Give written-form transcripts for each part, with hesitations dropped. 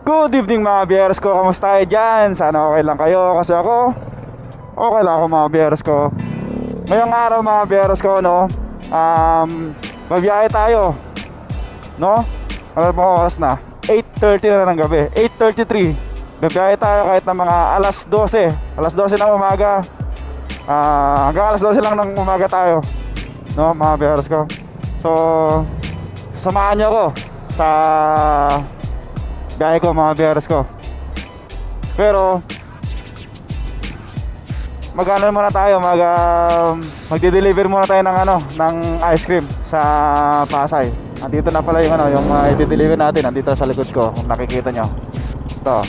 Good evening mga biyers ko, kamusta kayo dyan? Sana okay lang kayo, kasi ako okay lang ako mga biyers ko. Ngayong araw mga biyers ko, no, magbiyahe tayo, no? Ano ba oras na? 8:30 na ng gabi, 8:33. Magbiyahe tayo kahit na mga alas 12 ng umaga, hanggang alas 12 lang ng umaga tayo, no mga biyers ko. So samahan niyo ako sa biyahe ko mga biyers ko. Pero mag-ano muna tayo, magde-deliver muna tayo ng ng ice cream sa Pasay. Andito na pala yung yung i-deliver natin, andito sa likod ko kung nakikita nyo. Ito,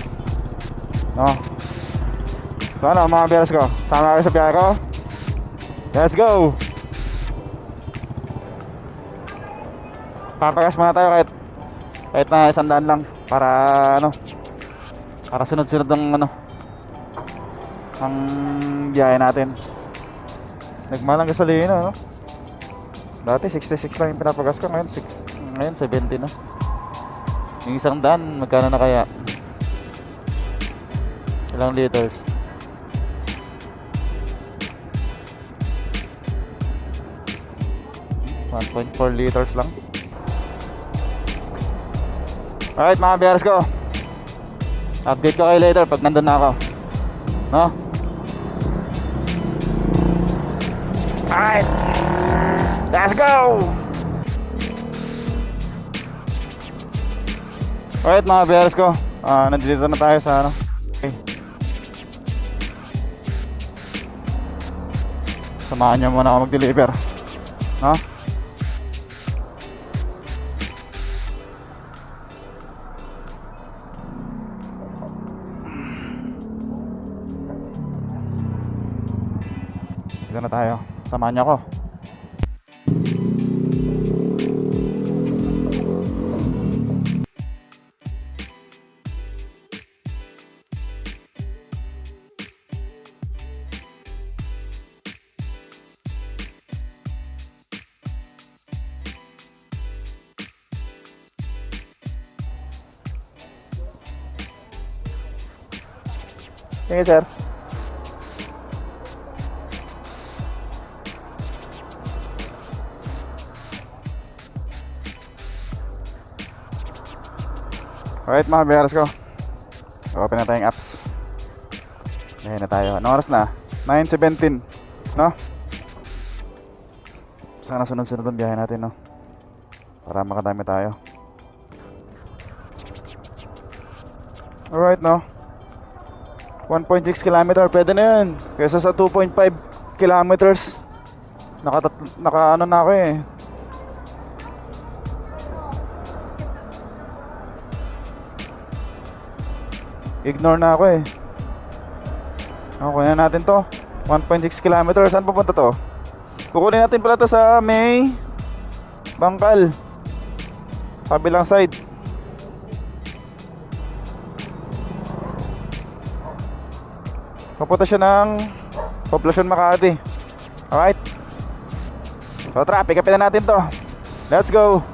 no? So mga biyers ko, sama kayo sa biyahe ko. Let's go! Papagas muna tayo kahit na 100 lang para para sunod-sunod ang biyahe natin. Nagmalang gasolina, no? Dati 66 lang yung pinapagas ko, ngayon 70 na. Yung 100 magkano na kaya? Ilang liters? $1.4 liters lang. Alright mga biyers ko, update ko kayo later pag nandun na ako, no? Alright, let's go! Alright mga biyers ko, nandito na tayo sa okay. Samahan nyo muna ako mag-deliver, no? Dito na tayo, samahan niyo ako. Sige sir. Alright mga biyers ko, open na tayong apps. Ayan na tayo. Anong oras na? 9:17, no? Sana sunod-sunod ang biyahe natin, no? Para makadami tayo. Alright, no? 1.6 km, pwede na yun. Kaysa sa 2.5 kilometers. Naka na ako eh. Ignore na ako eh. Kunin natin to, 1.6 kilometers. Saan pupunta to? Kukunin natin pala to sa may Bangkal, kabilang side. Papunta siya ng Poblacion Makati. Alright, so tara, pick upin na natin to. Let's go.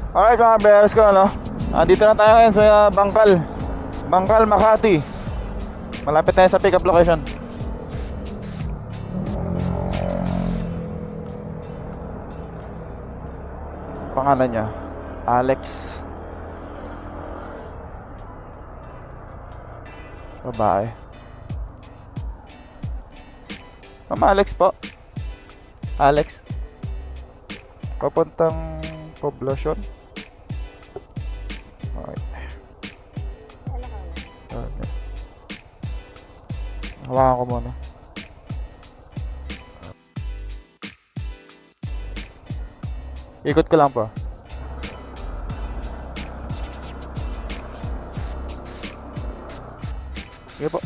Alright mga biyers ko, no? Dito na tayo ngayon sa Bangkal, Makati. Malapit na sa pick up location. Pangalan niya Alex. Babae. Mama Alex po. Alex, papuntang Poblacion. Okay. Hawakan ko muna. Ikot ko lang po. Sige po.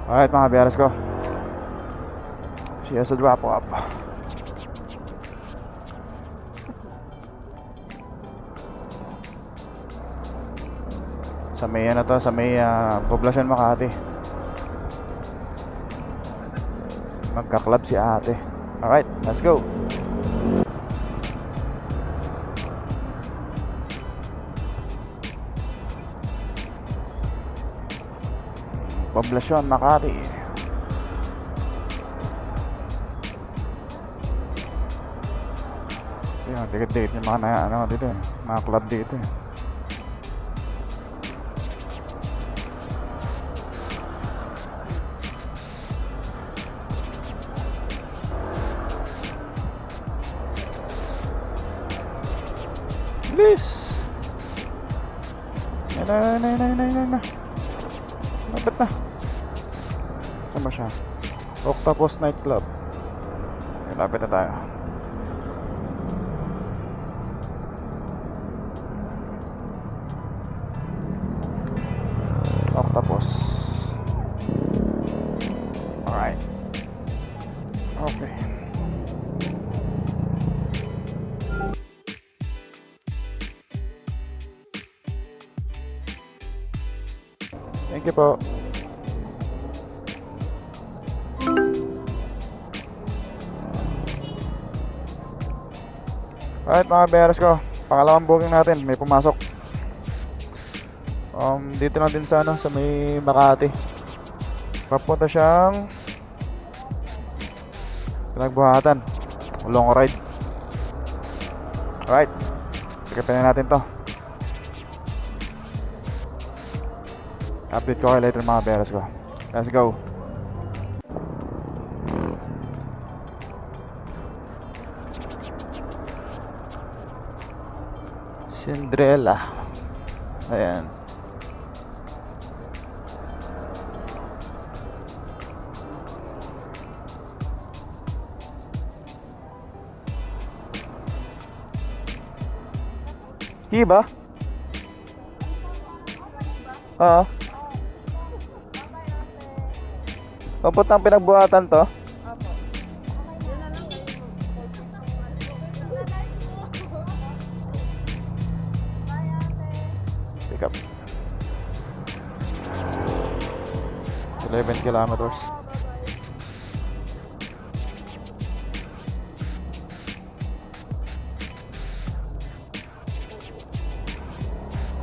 Alright mga biyers ko, here's a drop up. Sa may ano to, sa may Poblacion Makati. Magka-club si ate. Alright, let's go. Poblacion Makati. Ayan, dikit-dikit yung mga ano dito eh. Mga club dito eh. Bilis! Yan na. Lapit na. Saan ba siya? Octopus Nightclub. Lapit na tayo. Octopus. Alright. Okay. Thank you po. Alright mga bears ko, pangalawang booking natin, may pumasok. Dito na din sa ano, sa may Makati. Papunta siyang Pinagbuhatan, long ride. Alright, sikapin na natin to. Update ko kayo later mga bears ko. Let's go. Cinderella. Ayan. Iba? Oo. Papuntang Pinagbuhatan to? Pick up. 11 kilometers.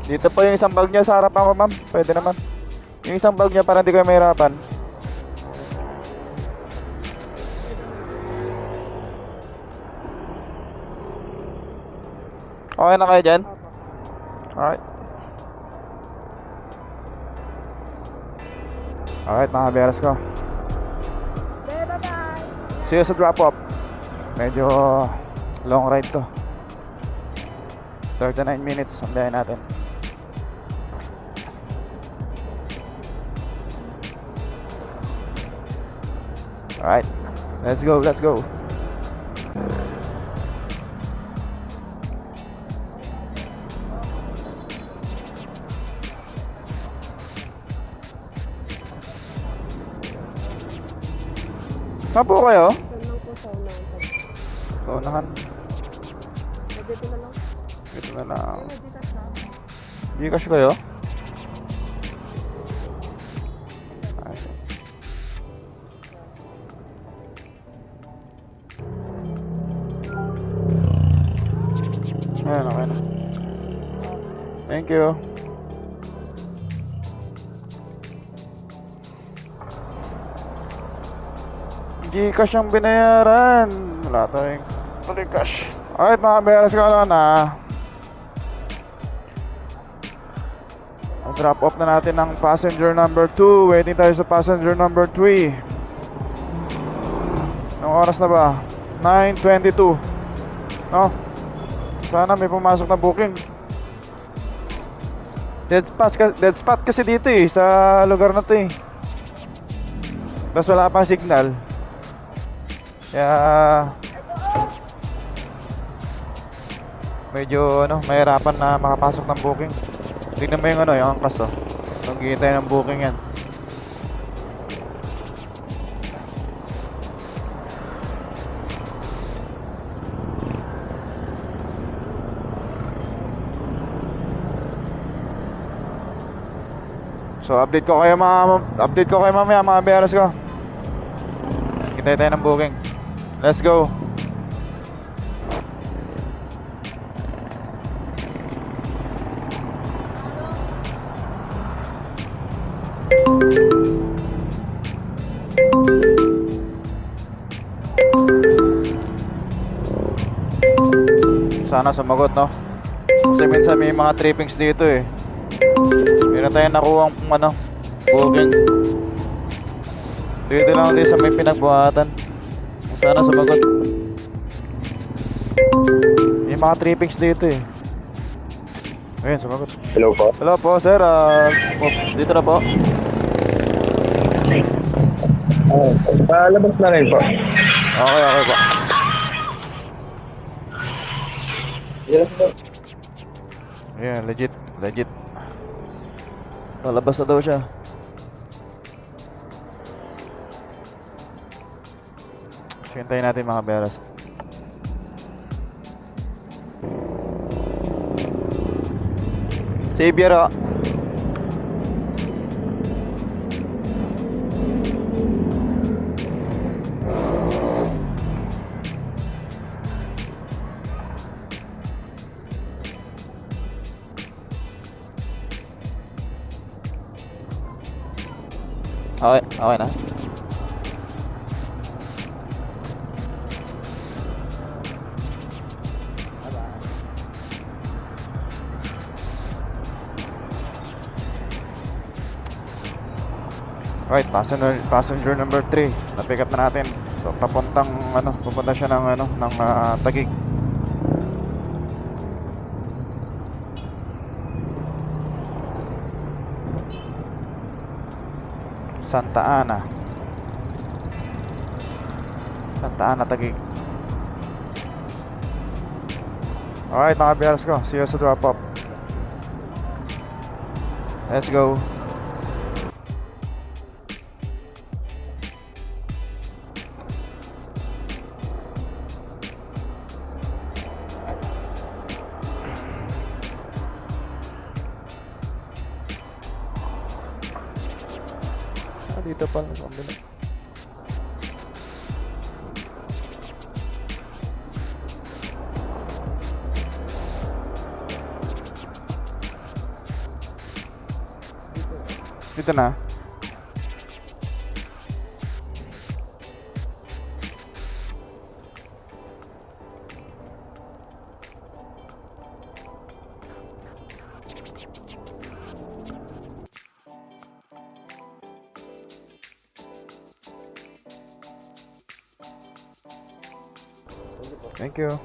Dito po yung isang bag niya sa harapan ko, ma'am. Pwede naman. Yung isang bag niya para hindi kayo mahirapan. Okay na kayo dyan? Alright. Alright mga bears ko. Bye-bye. See you sa drop off. Medyo long ride to. 39 minutes ang biyahe natin. Alright, let's go, let's go. Saan po kayo? Saan po sa unahan? Unahan. Dito na lang. Dito na lang. Dito na. Gcash kayo? Ay. Ayan, okay na. Thank you. Gcash ang binayaran. Wala tayong tuloy cash. Alright mga bears ko na. Drop off na natin ng passenger number 2. Waiting tayo sa passenger number 3. Anong oras na ba? 9:22. No? Sana may pumasok na booking. Dead spot kasi dito eh, sa lugar na to eh. Tapos wala pang signal. Kaya medyo ano, mahirapan na makapasok ng booking. Tignan mo yung ano, yung angkas to. Naghihintay ng booking yan. So update ko kayo mamaya mga bears ko. Hintay tayo ng booking. Let's go. Sana sumagot, no? Kasi minsan may mga trippings dito eh. Meron tayong nakuha ano, booking. Dito lang din sa may pinagbuhatan. Sana sumagot. May mga trippings dito eh. Ayun, sumagot. Hello po. Hello po, sir. Dito na po. Labas na rin po. Okay po. Yes po. Ayan, legit. Palabas na daw siya. Hintayin natin mga beras. Xavier, oh. Okay na. Right, passenger number 3. Na-pick up na natin. So papunta siya ng Taguig. Santa Ana, Taguig. Alright mga bears ko, see you sa drop off. Let's go. Dito pala sa kabila. Dito na. Thank you.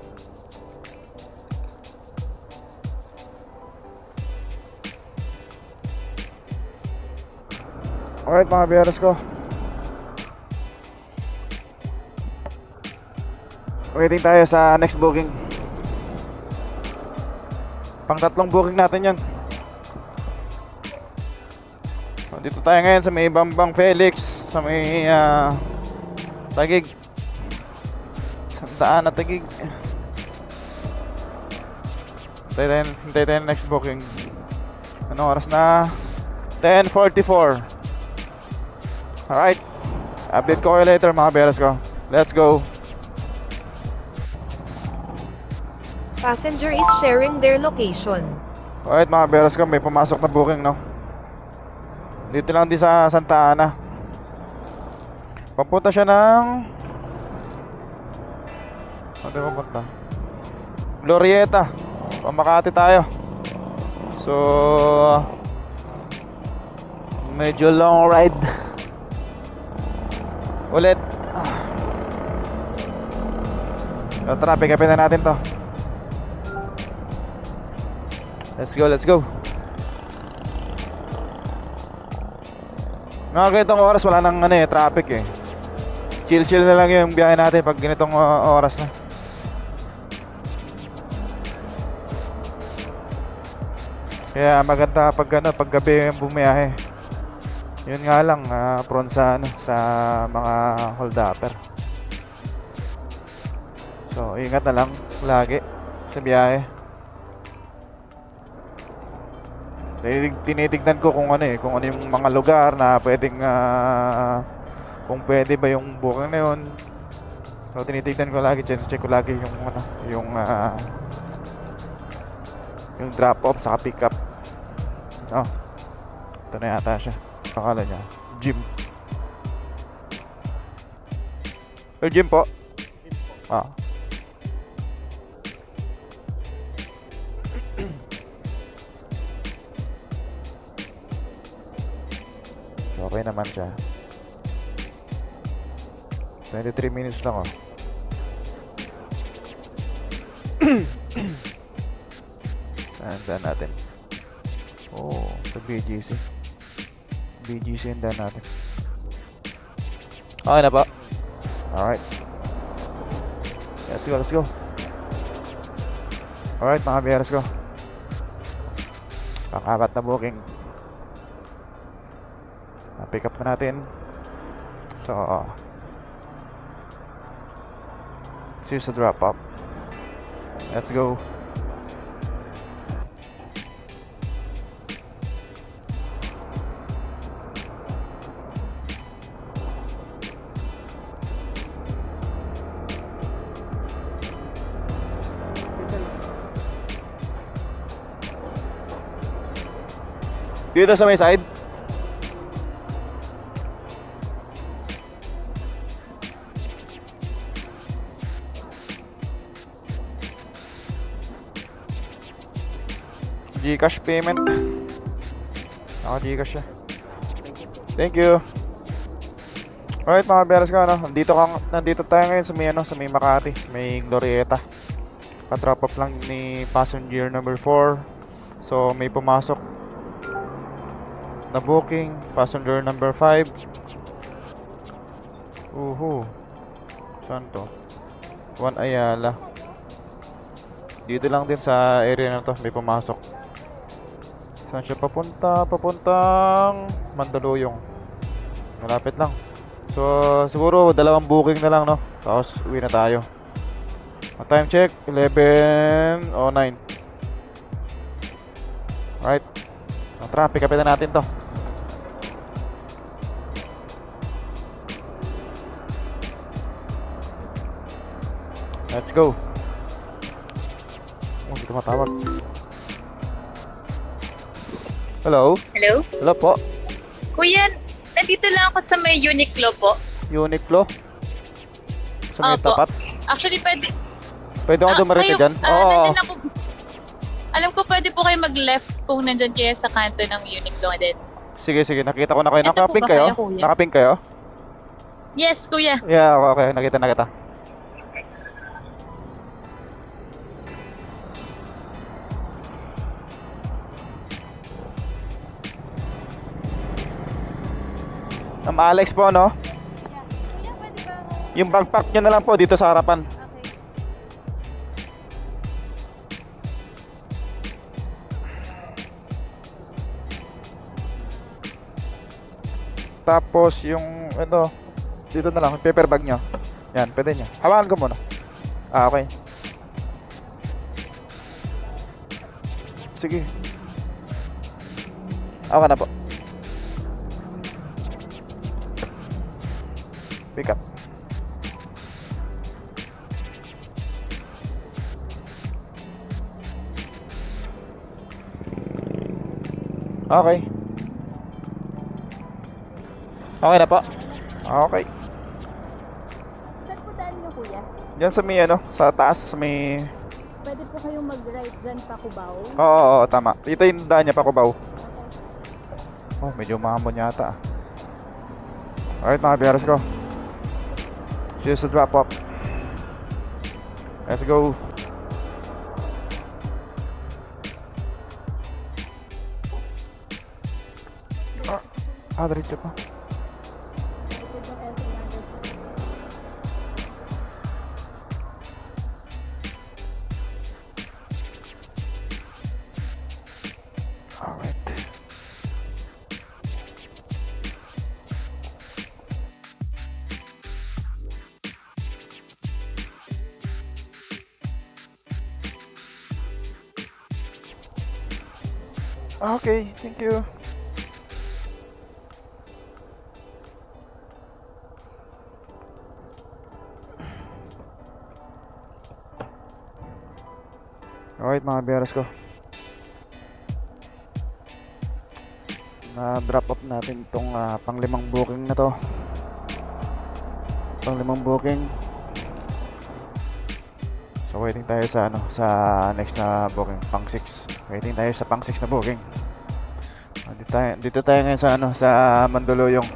Alright mga bears ko, waiting tayo sa next booking. Pang tatlong booking natin yan. Dito tayo ngayon sa may Bambang Felix, sa may Taguig. Santa Ana, Taguig. Hintay tayo next booking. Anong oras na? 10:44. Alright, update ko kayo later mga bears ko. Let's go. Passenger is sharing their location. Alright mga bears ko, may pumasok na booking, no? Dito lang din sa Santa Ana. Papunta siya ng ano papunta? Glorieta. Pamakati tayo. So medyo long ride ulit. So, tara, pick upin na natin to. Let's go. Mga ganitong oras wala nang traffic eh. Chill na lang yung biyahe natin pag ganitong oras na. Kaya maganda pag gabi yung bumiyahe. Yun nga lang, prone sa mga hold-upper. So, ingat na lang lagi sa biyahe. Tinitignan ko kung ano kung ano yung mga lugar na pwedeng kung pwede ba yung booking na yun. So tinitignan ko lagi, check ko lagi yung ano, yung drop off sa pick up. Oh. Ito na yata siya. Akala niya gym. Gym po. Ah. Okay naman siya. 23 minutes lang oh. Saan natin? Oh, sa BGC. BGC yung daan natin. Okay na po. Alright. Let's go. Alright mga biyers ko. Pang-apat na booking. Pick up na natin. So here's the drop up. Let's go. Dito sa may side. Gcash payment. Naka-Gcash siya. Thank you. Alright mga bears ko, nandito tayo ngayon sa may, sa may Makati, may Glorieta. Pa-drop off lang ni passenger number 4. So may pumasok na booking, passenger number 5. Saan to? Juan Ayala. Dito lang din sa area na to may pumasok. Saan siya papunta? Papuntang Mandaluyong. Malapit lang. So siguro 2 booking na lang, no? Tapos uwi na tayo. Time check 11:09. Alright. Ang traffic, kapitan natin to. Let's go. Oh, dito matawag. Hello? Hello? Hello po. Kuya, nandito lang ako sa may Uniqlo po. Uniqlo? Sa may Opo. tapat? Actually, pwede... Pwede ako dumaretso dyan? nandun ako. Alam ko pwede po kayo mag-left kung nandyan kayo sa kanto ng Uniqlo din. Sige, nakita ko na kayo. Ito po Nakaping ba kayo? kaya, kuya? Nakaping kayo? Yes, kuya. Yeah, okay. Nakita na kita. Ma'am Alex po, no? Kuya, pwede ba ako? Yung backpack nyo na lang po dito sa harapan. Okay. Tapos yung dito na lang, yung paper bag nyo. Yan, pwede nyo. Hawakan ko muna. Okay. Sige. Okay na po. Pick up. Okay. Okay na po. Okay. Saan po daan niyo, kuya? Diyan sa may sa taas, sa may... Pwede po kayong mag-ride dyan pa Cubao? Oo, tama. Dito yung daan niya pa, Cubao. Oh, medyo mahamon yata. Alright mga biyaras ko. Here's the drop off. Let's go. Diretso pa. Alright. Okay, thank you. Alright mga bears ko, na drop off natin itong pang-limang booking na to. Pang-limang booking. So waiting tayo sa sa next na booking, pang-6. Waiting tayo sa pang-6 na booking. Dito tayo ngayon sa sa Mandaluyong.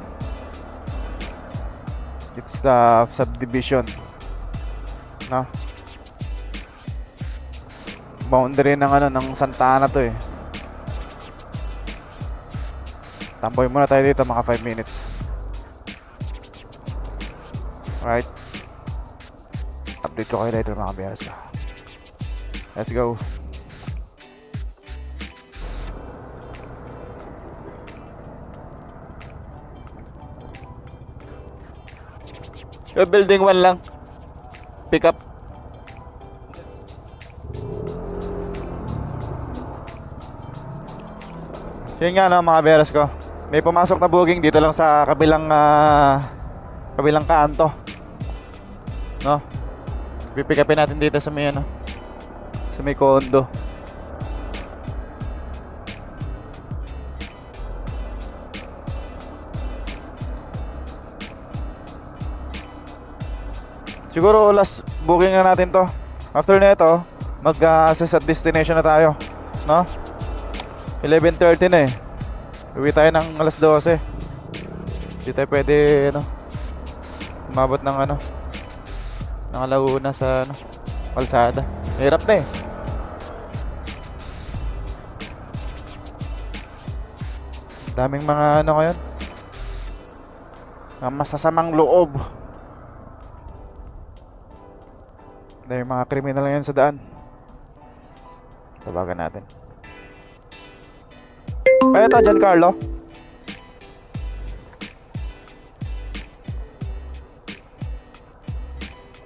It's the subdivision, no? Boundary ng ng Santa Ana to eh. Tamboy muna tayo dito mga 5 minutes. Alright. Update ko kayo later mga bears. Let's go. Yung building 1 lang. Pick up. Yun nga no, mga bears ko. May pumasok na booking dito lang sa kabilang kanto. No? Pipick upin natin dito sa may sa may condo. Siguro last booking na natin to. After nito, mag-assess at destination na tayo, no? 11:30 na eh. Uwi tayo ng alas 12. Hindi tayo pwede umabot ng ng alauna sa kalsada. Hirap na eh. Daming mga ngayon, masasamang loob. Daming mga kriminal ngayon sa daan. Tawagan natin. Ay, ito, Giancarlo.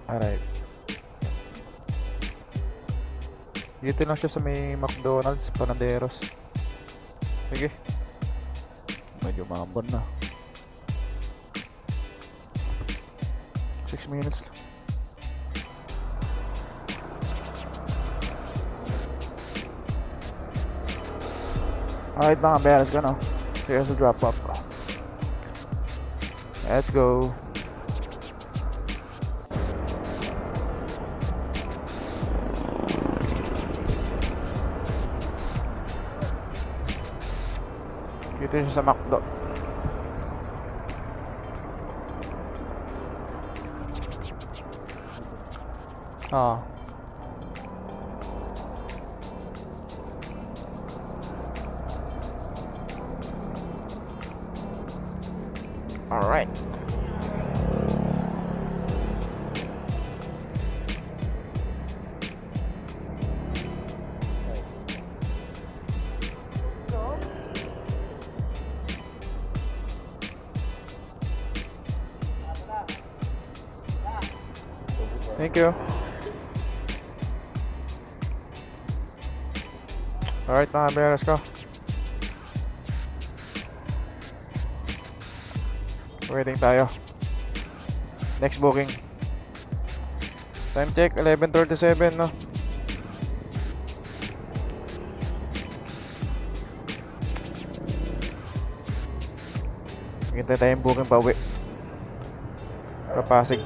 Alright. Dito lang siya sa may McDonald's, Panaderos. Sige. Medyo maambon na. 6 minutes lang. Alright mga bears ko, no? Here's the drop off. Let's go. Dito siya sa McDo. Ah. Alright. Thank you. Alright mga bears ko. Waiting tayo. Next booking. Time check 11:37 no. Hintay tayong booking pa uwi. Papasig.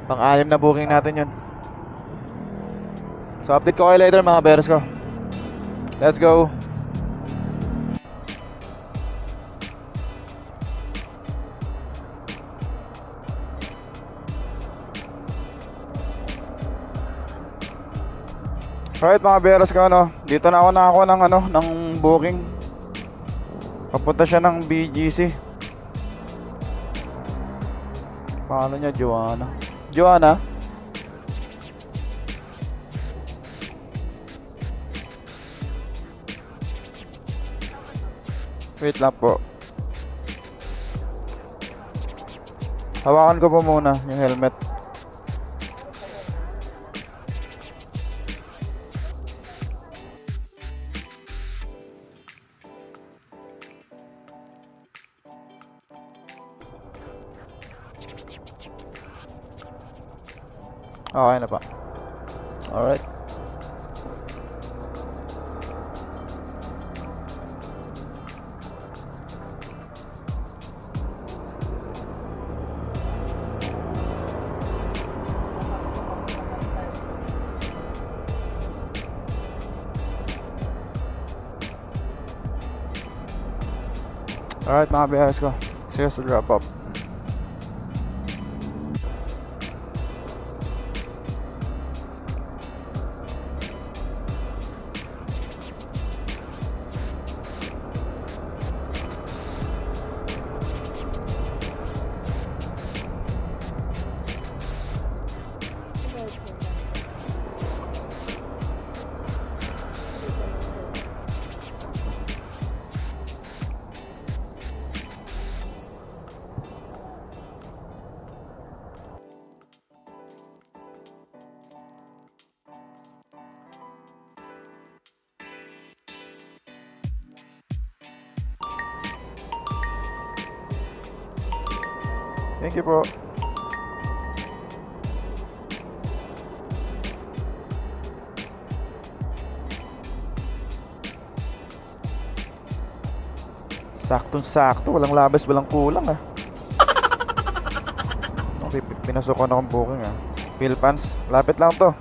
Pang-anim na booking natin yun. So update ko kayo later mga bears ko. Let's go. Alright mga bears ko, dito na ako nakakuha ng ng booking. Papunta siya ng BGC. Paano niya? Joanna? Wait lang po. Hawakan ko po muna yung helmet. Okay na pa. Alright. Alright mga biyahas ko. See you sa drop up. Thank you bro. Saktong-sakto, walang labas, walang kulang ah. Okay, pinasok ko na akong booking ah. Philpans, lapit lang to.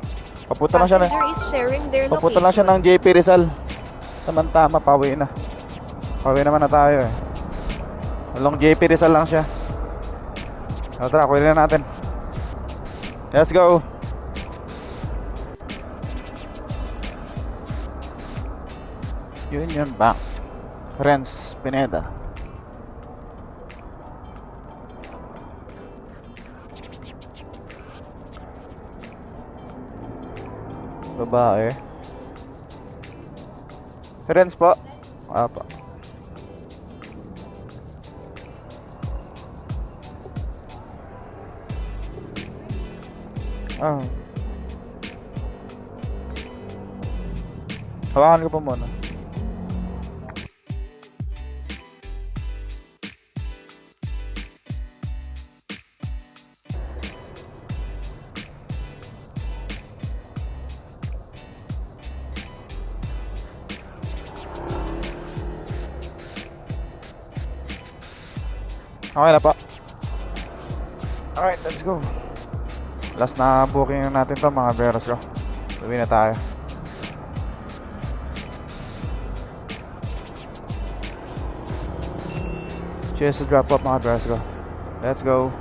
Papunta lang siya na. Passenger is sharing their Papunta lang siya location. ng JP Rizal. Tama, pauwi na. Pauwi naman na tayo eh. Along JP Rizal lang siya. So, tara, kunin na natin. Let's go. Union Bank, Renz Pineda. Babae. Renz po. Apa. Ah. Hawakan ko pa muna. Okay na pa. Alright, let's go. Last na booking natin to mga beros ko. Uwi na tayo. Cheers to drop up mga beros ko. Let's go.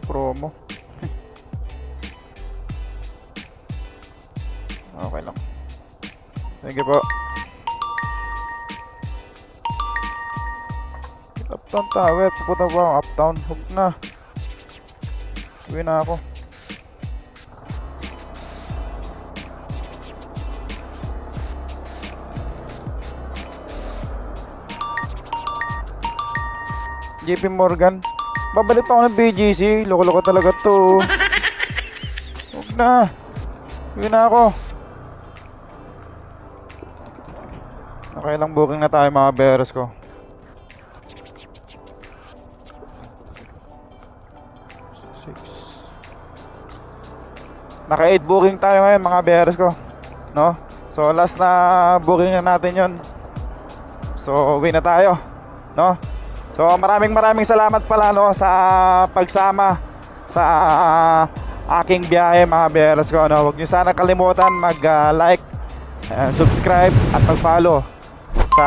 Promo. Okay lang. Thank you po. Uptown Tower. Pupunta ba ang Uptown? Huwag na. Uwi na ako. JP Morgan. Babalik pa ako ng BGC. Loko-loko talaga to. Huwag na. Uwi na ako. Okay lang, booking na tayo mga beres ko. Naka 8 booking tayo ngayon mga beres ko, no? So last na booking na natin yon. So uwi na tayo, no? So maraming salamat pala no sa pagsama sa aking biyahe mga beres ko, no? Huwag niyo sana kalimutan mag-like, subscribe at mag-follow sa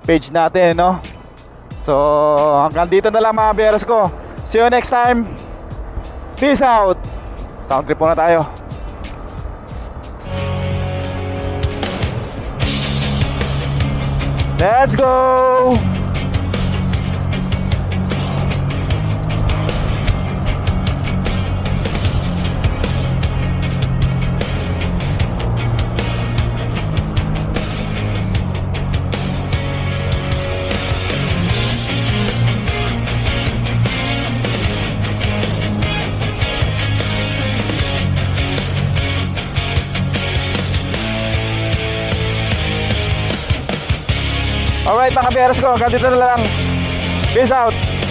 page natin, no? So hanggang dito na lang mga beres ko. See you next time. Peace out. Sound trip muna tayo. Let's go. Alright mga biyers ko, hanggang dito na lang. Peace out.